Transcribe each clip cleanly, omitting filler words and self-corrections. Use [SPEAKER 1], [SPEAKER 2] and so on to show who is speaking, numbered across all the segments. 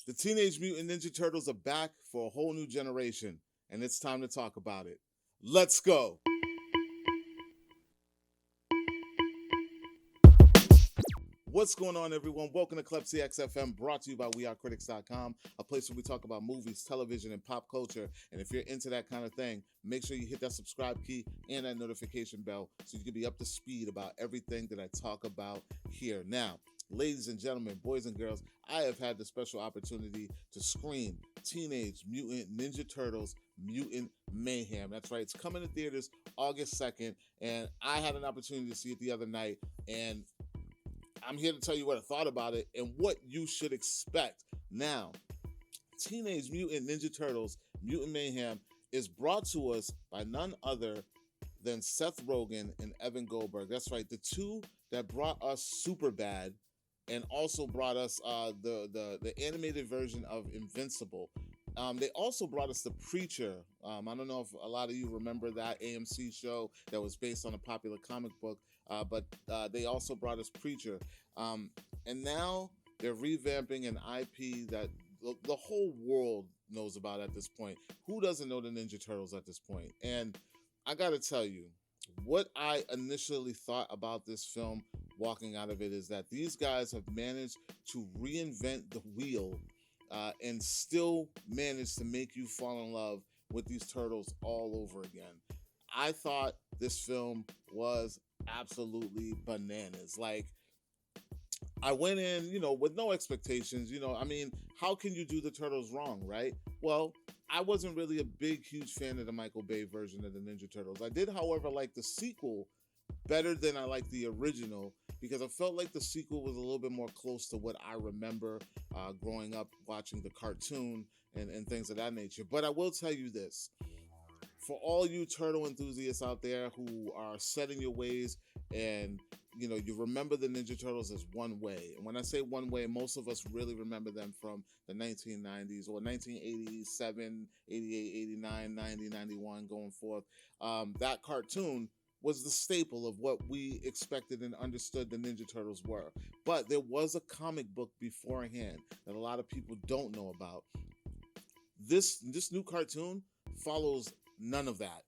[SPEAKER 1] The Teenage Mutant Ninja Turtles are back for a whole new generation, and it's time to talk about it. Let's go! What's going on, everyone? Welcome to Klepcx FM, brought to you by wearecritics.com, a place where we talk about movies, television, and pop culture. And if you're into that kind of thing, make sure you hit that subscribe key and that notification bell so you can be up to speed about everything that I talk about here. Now, ladies and gentlemen, boys and girls, I have had the special opportunity to screen Teenage Mutant Ninja Turtles Mutant Mayhem. That's right, it's coming to theaters August 2nd, and I had an opportunity to see it the other night, and I'm here to tell you what I thought about it and what you should expect. Now, Teenage Mutant Ninja Turtles Mutant Mayhem is brought to us by none other than Seth Rogan and Evan Goldberg. That's right, the two that brought us Superbad and also brought us the animated version of Invincible. They also brought us The Preacher. I don't know if a lot of you remember that AMC show that was based on a popular comic book, but they also brought us Preacher. And now they're revamping an IP that the whole world knows about at this point. Who doesn't know the Ninja Turtles at this point? And I gotta tell you, what I initially thought about this film walking out of it is that these guys have managed to reinvent the wheel and still manage to make you fall in love with these turtles all over again. I thought this film was absolutely bananas. Like, I went in, with no expectations. I mean, how can you do the Turtles wrong, right? Well, I wasn't really a big, huge fan of the Michael Bay version of the Ninja Turtles. I did, however, like the sequel better than I liked the original because I felt like the sequel was a little bit more close to what I remember growing up watching the cartoon and things of that nature. But I will tell you this. For all you turtle enthusiasts out there who are set in your ways and you remember the Ninja Turtles as one way. And when I say one way, most of us really remember them from the 1990s or 1987, 88, 89, 90, 91, going forth. That cartoon was the staple of what we expected and understood the Ninja Turtles were. But there was a comic book beforehand that a lot of people don't know about. This new cartoon follows none of that.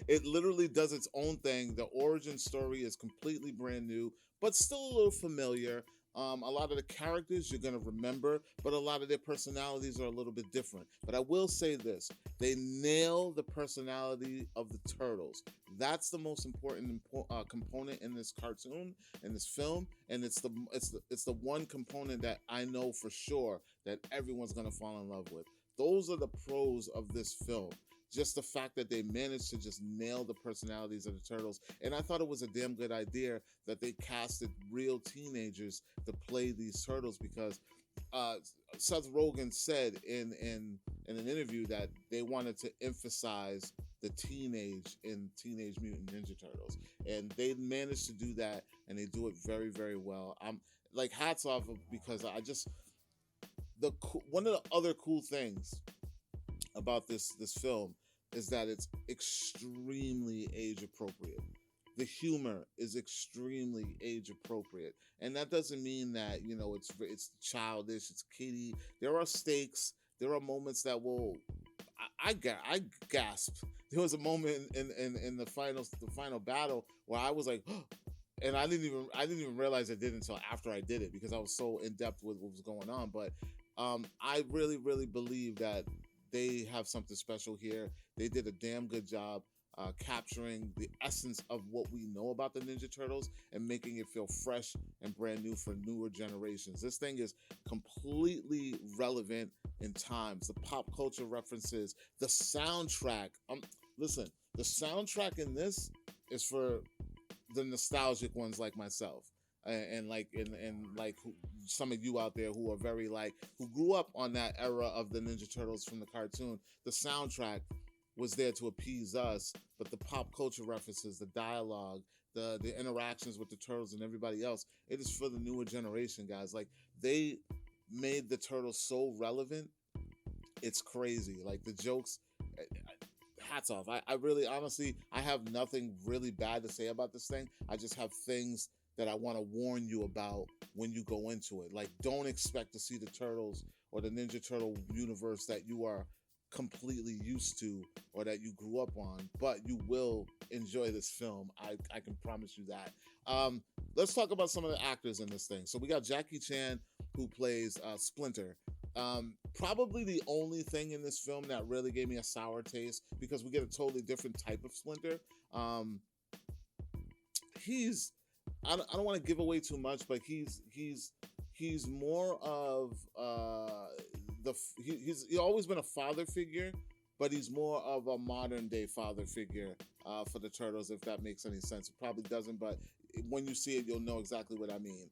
[SPEAKER 1] It literally does its own thing. The origin story is completely brand new, but still a little familiar. A lot of the characters you're going to remember, but a lot of their personalities are a little bit different. But I will say this, they nail the personality of the turtles. That's the most important component in this cartoon, in this film, and it's the one component that I know for sure that everyone's going to fall in love with. Those are the pros of this film. Just the fact that they managed to just nail the personalities of the turtles. And I thought it was a damn good idea that they casted real teenagers to play these turtles because Seth Rogan said in an interview that they wanted to emphasize the teenage in Teenage Mutant Ninja Turtles. And they managed to do that, and they do it very, very well. I'm like, hats off because one of the other cool things about this film is that it's extremely age appropriate. The humor is extremely age appropriate, and that doesn't mean that it's childish, it's kiddie. There are stakes. There are moments that will. I gasped. There was a moment in the final battle where I was like, and I didn't even realize I did until after I did it because I was so in depth with what was going on. But I really, really believe that they have something special here. They did a damn good job capturing the essence of what we know about the Ninja Turtles and making it feel fresh and brand new for newer generations. This thing is completely relevant in times. The pop culture references, the soundtrack. Listen, the soundtrack in this is for the nostalgic ones like myself. And like some of you out there who are very who grew up on that era of the Ninja Turtles from the cartoon, the soundtrack was there to appease us, but the pop culture references, the dialogue, the interactions with the turtles and everybody else, it is for the newer generation, guys. Like, they made the turtles so relevant, it's crazy. Like, the jokes, hats off. I really, honestly, I have nothing really bad to say about this thing. I just have things that I want to warn you about when you go into it. Like, don't expect to see the Turtles or the Ninja Turtle universe that you are completely used to or that you grew up on, but you will enjoy this film. I can promise you that. Let's talk about some of the actors in this thing. So we got Jackie Chan, who plays Splinter. Probably the only thing in this film that really gave me a sour taste, because we get a totally different type of Splinter. He's I don't want to give away too much, but he's more of he's always been a father figure, but he's more of a modern day father figure for the Turtles, if that makes any sense. It probably doesn't, but when you see it, you'll know exactly what I mean.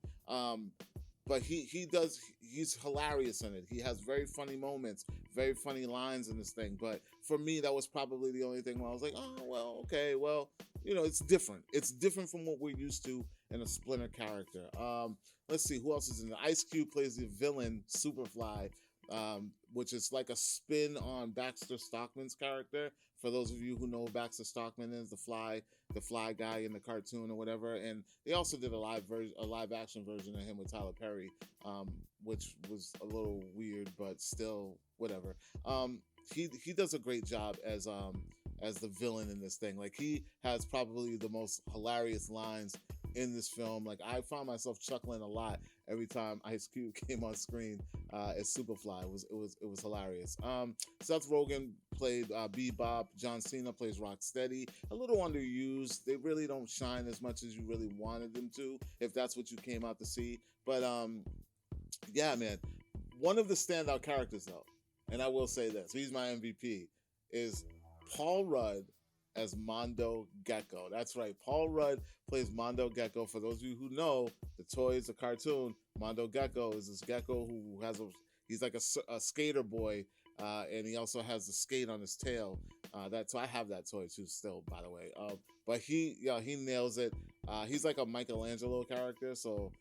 [SPEAKER 1] But he's hilarious in it. He has very funny moments, very funny lines in this thing. But for me, that was probably the only thing where I was like, oh, well, okay, well, it's different. It's different from what we're used to in a Splinter character. Let's see, who else is in it? Ice Cube plays the villain, Superfly, which is like a spin on Baxter Stockman's character. For those of you who know who Baxter Stockman is, the fly guy in the cartoon or whatever. And they also did a live action version of him with Tyler Perry, which was a little weird, but still whatever. He does a great job as the villain in this thing. Like, he has probably the most hilarious lines in this film. Like, I found myself chuckling a lot every time Ice Cube came on screen as Superfly. It was hilarious. Seth Rogen played Bebop. John Cena plays Rocksteady. A little underused. They really don't shine as much as you really wanted them to, if that's what you came out to see. But yeah, man. One of the standout characters, though, and I will say this, he's my MVP, is Paul Rudd as Mondo Gecko. That's right. Paul Rudd plays Mondo Gecko. For those of you who know the toys, the cartoon, Mondo Gecko is this gecko who he's like a skater boy, and he also has the skate on his tail. So I have that toy too still, by the way. But he nails it. He's like a Michelangelo character, so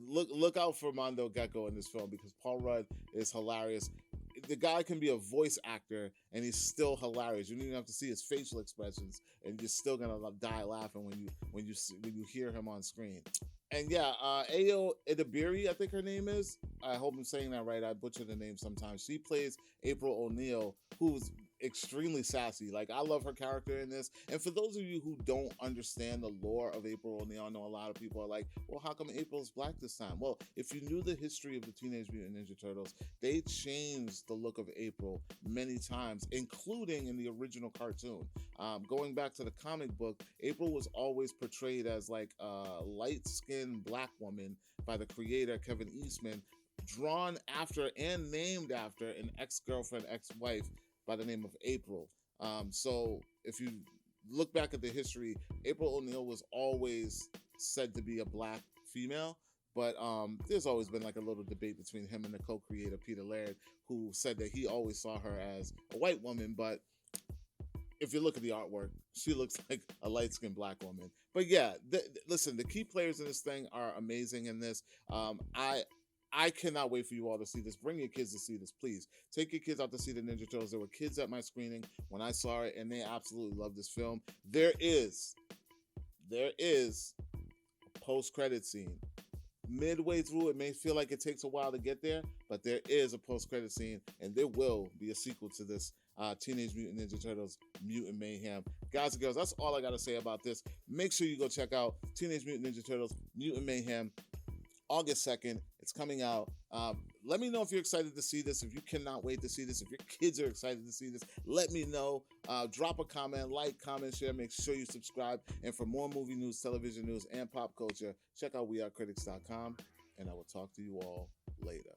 [SPEAKER 1] look out for Mondo Gecko in this film, because Paul Rudd is hilarious. The guy can be a voice actor and he's still hilarious. You don't even have to see his facial expressions, and you're still gonna die laughing when you hear him on screen. And yeah, Ayo Edebiri, I think her name is. I hope I'm saying that right. I butcher the name sometimes. She plays April O'Neil, who's extremely sassy. Like, I love her character in this. And for those of you who don't understand the lore of April O'Neil, I know a lot of people are like, well, how come April's black this time? Well, if you knew the history of the Teenage Mutant Ninja Turtles, they changed the look of April many times, including in the original cartoon. Going back to the comic book, April was always portrayed as like a light-skinned black woman by the creator, Kevin Eastman, drawn after and named after an ex-girlfriend, ex-wife by the name of April. So if you look back at the history, April O'Neil was always said to be a black female, but there's always been like a little debate between him and the co-creator, Peter Laird, who said that he always saw her as a white woman, but if you look at the artwork, she looks like a light-skinned black woman. But yeah, listen, the key players in this thing are amazing in this. I cannot wait for you all to see this. Bring your kids to see this, please. Take your kids out to see the Ninja Turtles. There were kids at my screening when I saw it, and they absolutely loved this film. There is a post-credit scene. Midway through, it may feel like it takes a while to get there, but there is a post-credit scene, and there will be a sequel to this Teenage Mutant Ninja Turtles Mutant Mayhem. Guys and girls, that's all I got to say about this. Make sure you go check out Teenage Mutant Ninja Turtles Mutant Mayhem. August 2nd, it's coming out. Let me know if you're excited to see this, if you cannot wait to see this, if your kids are excited to see this, let me know. Drop a comment, like, comment, share, make sure you subscribe. And for more movie news, television news, and pop culture, check out wearecritics.com, and I will talk to you all later.